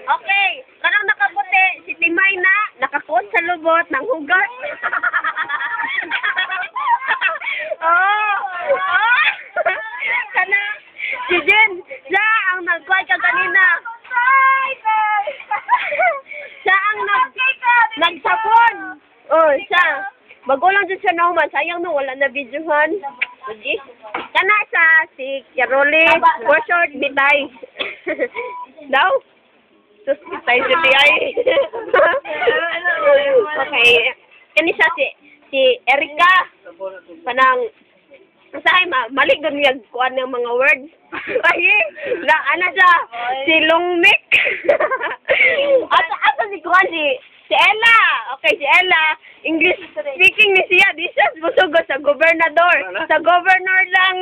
Okay, kanang nakaputi, si Timay na, nakakuot sa lubot ng hugot. Oh! Kana, si Jen, siya ang nagkuhay ka kanina. Siya ang nagsapon. Oh, siya. Magulang dyan siya naman. Sayang no, wala na videohan. Sige. Kana sa si Caroli, for short, bitay. Daw? Sus, bitay si bitay. Okay. Kani siya si Erika. Panang, sahay mali doon yung kuhan ng mga words. Ay, ano siya? Si Lungmik. Asa si kuhan si Ella. Okay, si Ella. English speaking ni siya. Di siya musugo sa gobernador. Sa governor lang.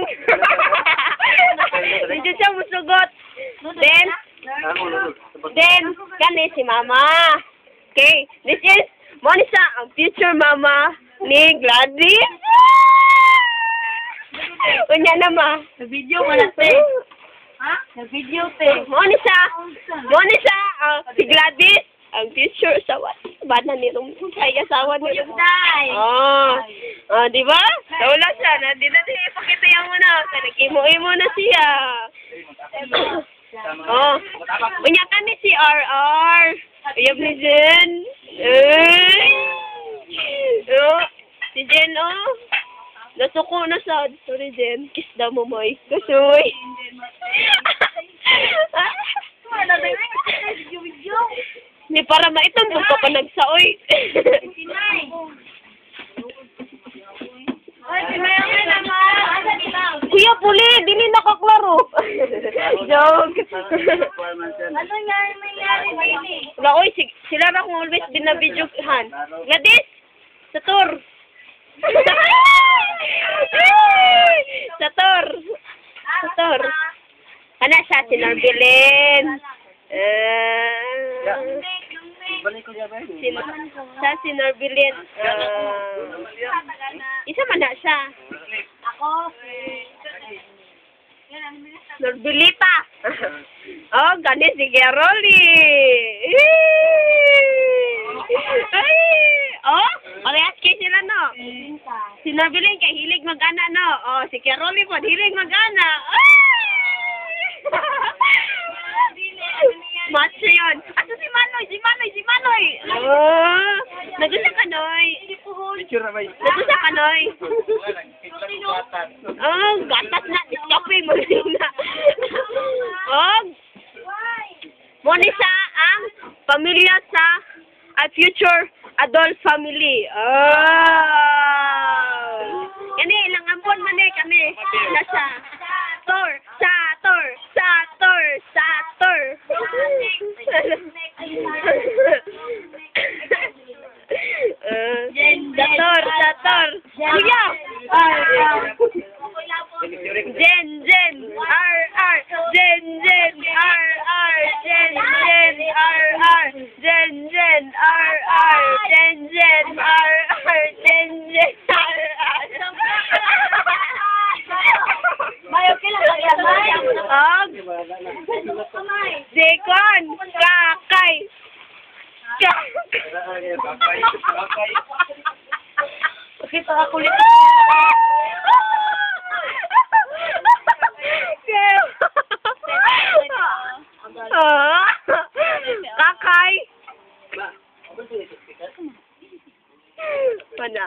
Di siya musugot. Then, kani si Mama. Okay, this is Monica, ang future mama ni Gladys. Unya nama. Sa video wala te. Ha? Sa video te. Monica, si Gladys, ang future sawa. Bana ni Rum, ay asawa ni Rum. Oh, di ba? Wala siya na, di na ipakita yang muna. Nag-imo-imo na siya. Oh, unya kan ni si RR. Uyab ni Jen. Oh, si Jen, oh. Nasuko na sa, sorry Jen, kiss daw mo moy. Kasuy. Ni para maitambog ka pa nagsaoy. Kuya Puli, dili nakaklaro. Joke. Ano nangyari baby? Wala, oy, sila na kung always binabidyohan. Gladys, sa tour. Sa tour. Ano siya, si Norbilin. Si Norbilin. Isa man na siya. Ako. Norbilita. Oh, gani si Geroli. Oh, parehas kayo sila, no? Si Norbilin kay hilig mag-ana, no? Oh, si Geroli po, hilig mag-ana. Macho yun. Ato si Manoy. Oh, nagdusa ka, Noy. Nagdusa ka, Noy. Oh, gatas na. Iskapin mo na. Oh, muna siya ang pamilya sa future adult family. Oh. Yan ilang ampon man kami. Nasa tour. Sator. Kuya. Jen. RR. Jen. RR. Jen. RR. Jen. RR. Jen. RR. Jen. RR. Mayo kila kaya Dekon. Kakay. Kita ako ulit. Kakay. Mana?